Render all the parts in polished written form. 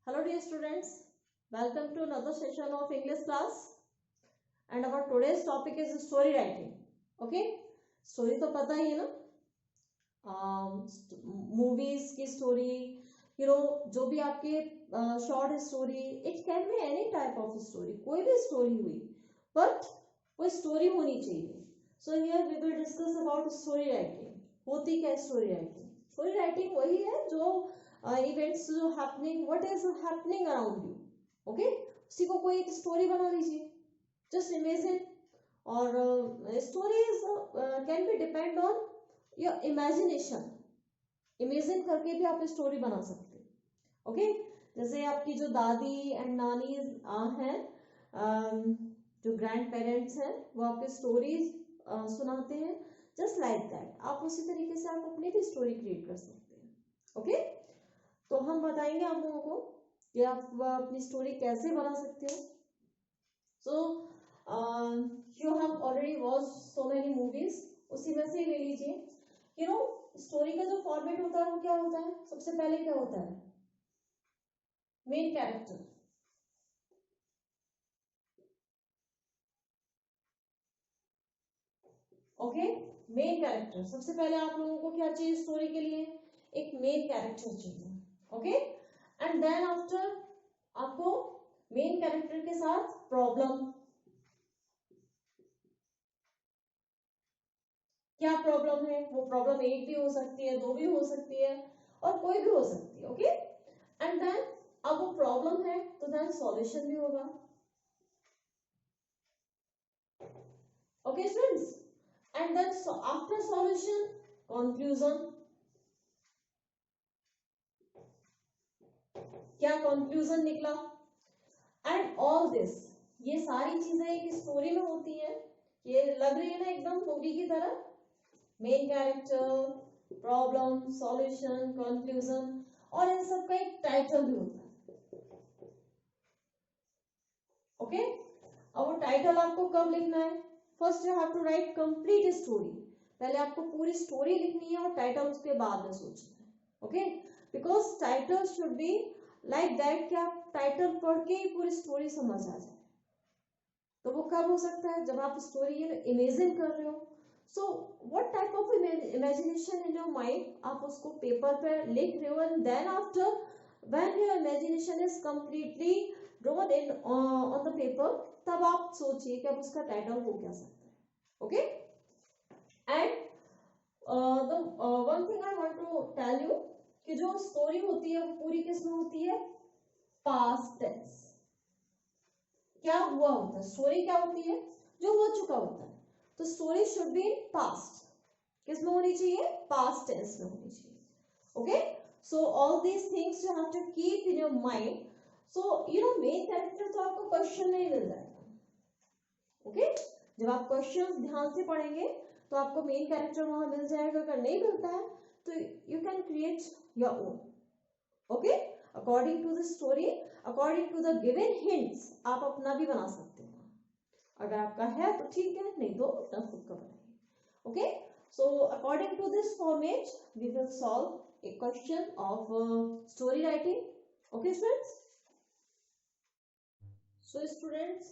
Hello dear students, welcome to another session of English class and our today's topic is story writing. Okay, story तो पता ही है ना, movies की story, जो भी आपके short story, it can be any type of story, कोई भी स्टोरी हुई, बट कोई स्टोरी होनी चाहिए. So here we will discuss about story writing. होती क्या स्टोरी राइटिंग? स्टोरी राइटिंग वही है जो इवेंट्स जो happening, what is happening around you. Okay, उसी को कोई एक स्टोरी बना लीजिए, जस्ट इमेजिन. और stories can be depend on your imagination. Imagine करके भी आप स्टोरी बना सकते हैं. ओके, जैसे आपकी जो दादी एंड नानी हैं, जो ग्रैंड पेरेंट्स हैं, वो आपके स्टोरीज सुनाते हैं. जस्ट लाइक दैट आप उसी तरीके से आप अपनी भी स्टोरी क्रिएट कर सकते हैं. ओके, तो हम बताएंगे आप लोगों को कि आप अपनी स्टोरी कैसे बना सकते हो. So you have already watch so many movies, उसी में से ले लीजिए. स्टोरी का जो फॉर्मेट होता है वो क्या होता है? सबसे पहले क्या होता है? Main character. Okay, main character. सबसे पहले आप लोगों को क्या चाहिए स्टोरी के लिए? एक मेन कैरेक्टर चाहिए. ओके, एंड देन आफ्टर आपको मेन कैरेक्टर के साथ प्रॉब्लम. क्या प्रॉब्लम है? वो प्रॉब्लम एक भी हो सकती है, दो भी हो सकती है, और कोई भी हो सकती है. ओके, एंड देन अब वो प्रॉब्लम है तो देन सॉल्यूशन भी होगा. Okay students, and then after solution conclusion. क्या कंक्लूजन निकला? एंड ऑल दिस, ये सारी चीजें एक स्टोरी में होती है. ये लग रही है ना एकदम मूवी की तरह. Main character, problem, solution, conclusion, और इन सब का एक टाइटल भी होता है. ओके, अब वो टाइटल आपको कब लिखना है? First you have to write complete story. पहले आपको पूरी स्टोरी लिखनी है और टाइटल उसके बाद में सोचना है. Okay, because title should be like that कि आप टाइटल पढ़ के ही पूरी स्टोरी समझ आ जाए. तो वो कब हो सकता है? जब आप स्टोरी इमेजिन कर रहे हो. So what type of imagination in your mind, आप उसको पेपर पे लिख रहे हो, and then after when your imagination is completely drawn in on the paper, तब आप सोचिए कि अब उसका टाइटल हो क्या सकता है. Okay, and the one thing I want to tell you कि जो स्टोरी होती है वो पूरी किसमें होती है? Past tense. क्या हुआ होता है? स्टोरी क्या होती है? जो हो चुका होता है. तो story should be in past. किसमें होनी चाहिए? पास्ट टेंस में होनी चाहिए. Okay, so all these things you have to keep in your mind. So main character तो आपको क्वेश्चन में ही मिल जाएगा. ओके, जब आप क्वेश्चन ध्यान से पढ़ेंगे तो आपको मेन कैरेक्टर वहां मिल जाएगा. अगर नहीं मिलता है तो you can create your own. Okay, according to the story, according to the given hints आप अपना भी बना सकते हो. अगर आपका है तो ठीक है, नहीं तो अपना खुद का बनाइए. Okay, so according to this format we will solve a question of story writing. Okay students, so students,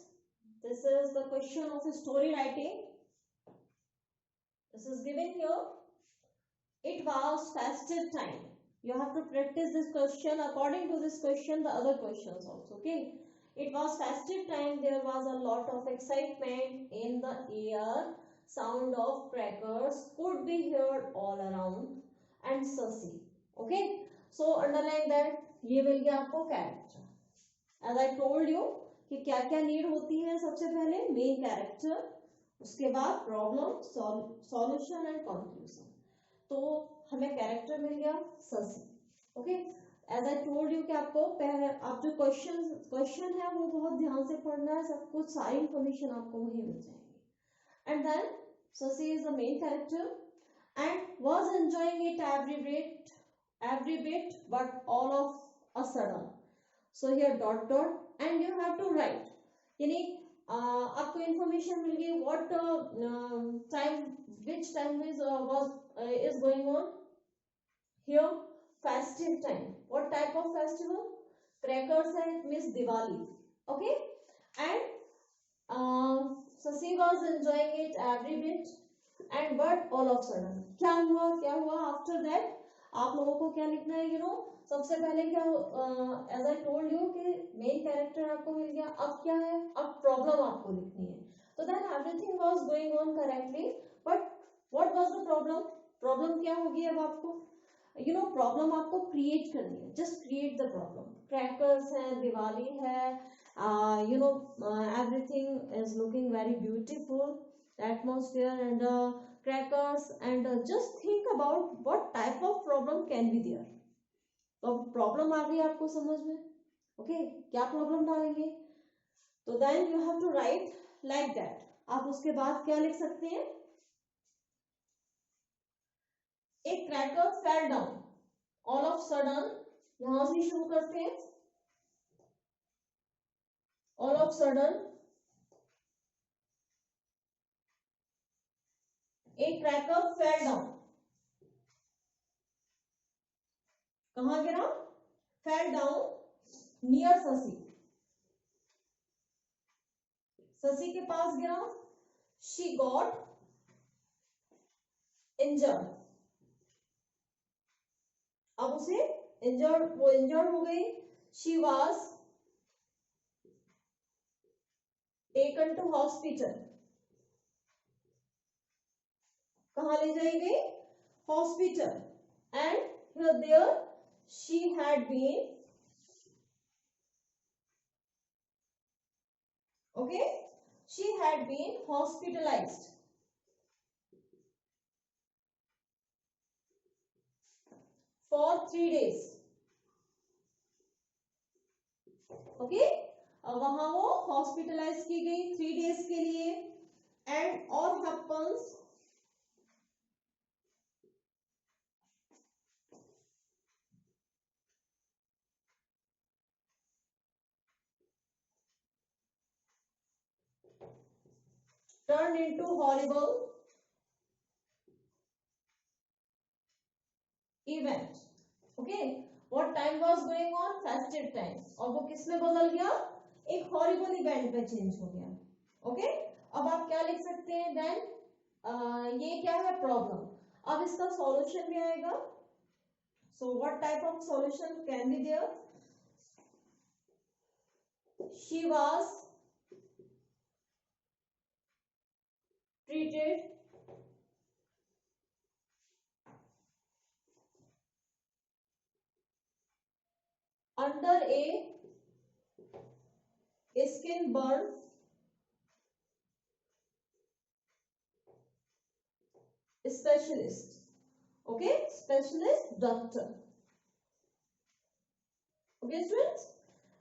this is the question of story writing. This is given here. It was festive time. You have to practice this question. According to this question, the other questions also. Okay. It was festive time. There was a lot of excitement in the air. Sound of crackers could be heard all around. And sussy. Okay. So underline that. ये मिल गया आपको character. As I told you कि क्या क्या need होती है. सबसे पहले मेन कैरेक्टर, उसके बाद प्रॉब्लम, सॉल्यूशन एंड कंक्लूजन. तो हमें कैरेक्टर मिल गया ससी. Okay, as I told you कि आपको पहले आप जो क्वेश्चन है वो बहुत ध्यान से पढ़ना है. सब कुछ सारी इंफॉर्मेशन आपको वही मिल जाएगी. And then Sassy is the main character and was enjoying it every bit but all of a sudden. So here dot dot and you have to write. यानी आपको इंफॉर्मेशन मिल गई what time, which time is going on here? Festive time. What type of festival? Crackers है, it means Diwali. Okay, and Shashi was enjoying it every bit. And but all of sudden क्या हुआ, क्या हुआ after that, आप लोगों को क्या लिखना है, सबसे पहले क्या, एज आई टोल्ड यू कि मेन कैरेक्टर आपको मिल गया. अब क्या है, अब प्रॉब्लम आपको लिखनी है. तो then everything was going on correctly, but what was the problem, problem क्या होगी अब आपको, प्रॉब्लम आपको क्रिएट करनी है. Just create the problem. Crackers है, दिवाली है, everything is looking very beautiful, the atmosphere and crackers, and just think about what type of problem can be there. तो अब प्रॉब्लम आ गई आपको समझ में. ओके, क्या प्रॉब्लम डालेंगे, तो then you have to write like that. आप उसके बाद क्या लिख सकते हैं, एक cracker fell down all of sudden. यहां से शुरू करते हैं. All of sudden a cracker fell down. कहां गिरा, fell down near Shashi. Shashi के पास गिरा. she got injured. अब उसे इंजर्ड, वो इंजर्ड हो गई. she was taken to hospital. कहां ले जाई गई, hospital. And there she had been, okay, she had been hospitalized for 3 days. Okay, वहां वो हॉस्पिटलाइज की गई 3 डेज के लिए. एंड और happens, turned into horrible event. Okay, what time was going on, festive time. और वो किस में बदल गया, एक हॉरिबल इवेंट में चेंज हो गया. ओके, अब आप क्या लिख सकते हैं, देन ये क्या है, प्रॉब्लम. अब इसका सॉल्यूशन भी आएगा. So what type of solution can be there, she was treated under a skin burn specialist. Okay, specialist doctor. Okay students,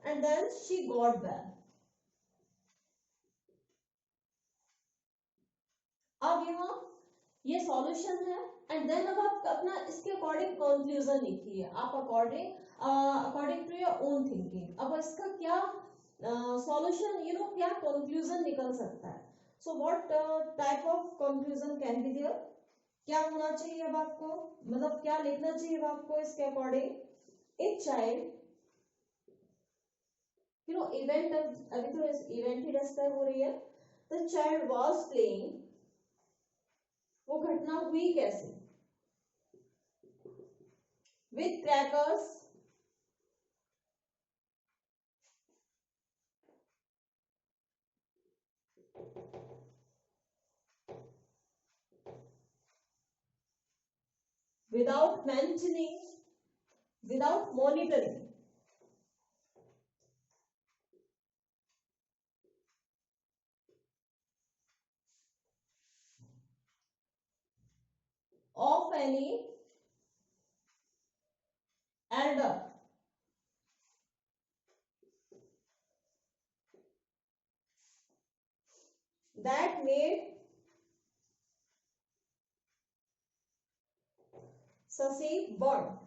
and then she got well. अब यहाँ ये सॉल्यूशन है. एंड देन अब आप अपना इसके अकॉर्डिंग कंक्लूजन लिखिए. आप according to your own thinking. अब इसका क्या सॉल्यूशन, क्या कंक्लूजन निकल सकता है. So what type of conclusion can be there, क्या होना चाहिए अब आपको, मतलब क्या लिखना चाहिए अब आपको इसके अकॉर्डिंग. एक चाइल्ड, इवेंट, अभी तो इवेंट ही डिस्क्राइब हो रही है. द चाइल्ड वाज प्लेइंग, वो घटना हुई कैसे, with crackers without mentioning, without monitoring. Of any elder. That made Sasi burn.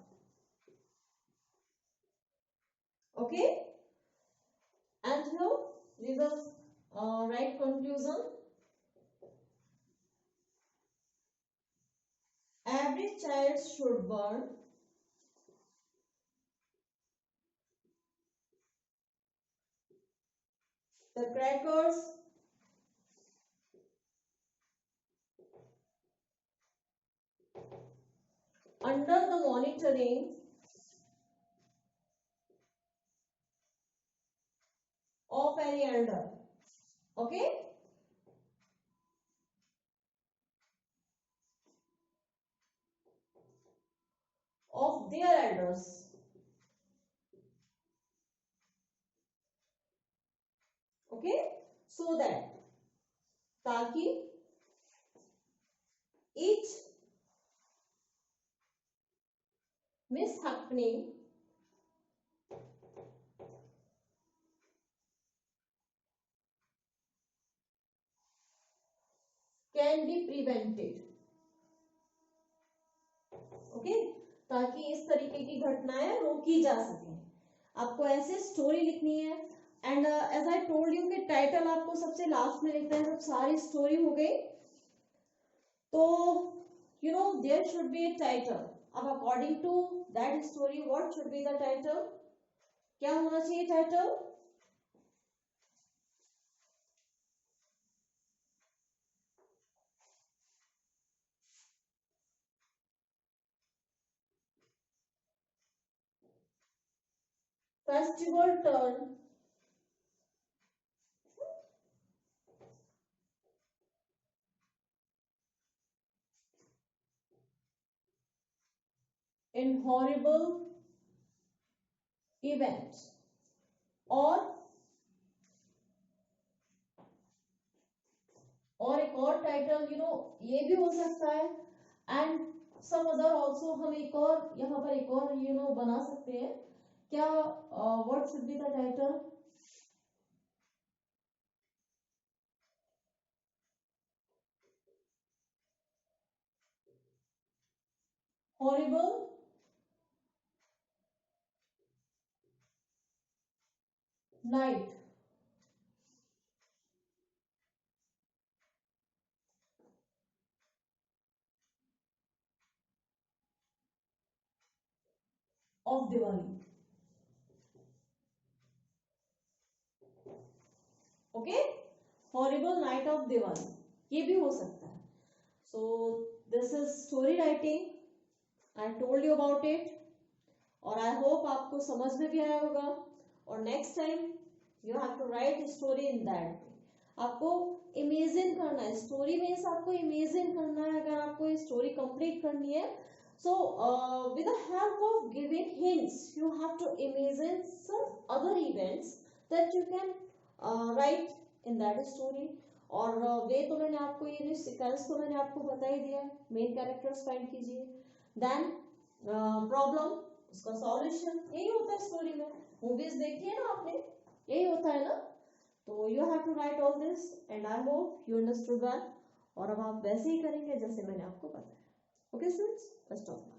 Okay, and here we will write conclusion. Every child should burn The crackers under the monitoring of any elder. Okay, of their elders. Okay, so that ताकि each mishappening can be prevented. Okay, ताकि इस तरीके की घटनाएं रोकी जा सके। आपको ऐसे स्टोरी लिखनी है and as I told you कि टाइटल आपको सबसे लास्ट में लिखना है जब सारी स्टोरी हो गई। तो you know there should be a title. अब according to that story what should be the title, क्या होना चाहिए title? Festival turn in horrible events, और एक और टाइटल ये भी हो सकता है एंड सम अदर आल्सो। हम एक और यहाँ पर एक और बना सकते हैं। क्या what should be the title? Horrible night of Diwali. Okay, horrible night of Diwali ये भी हो सकता है। So this is story writing, I told you about it और आई होप आपको समझ में भी आया होगा। और next time you have to write story in that. आपको इमेजिन करना है, स्टोरी मीन्स आपको इमेजिन करना है। अगर आपको स्टोरी कंप्लीट करनी है so with the help of giving hints you have to imagine some other events that you can write in that story। और वे तो मैंने आपको ये सीक्वेंस तो मैंने आपको बता ही दिया। मेन कैरेक्टर्स फाइंड कीजिए, देन प्रॉब्लम, उसका सॉल्यूशन, यही होता है स्टोरी में। मूवीज देखी है ना आपने, यही होता है ना। तो you have to write all this and I hope you understood well. और अब आप वैसे ही करेंगे जैसे मैंने आपको बताया। Okay students, best of luck.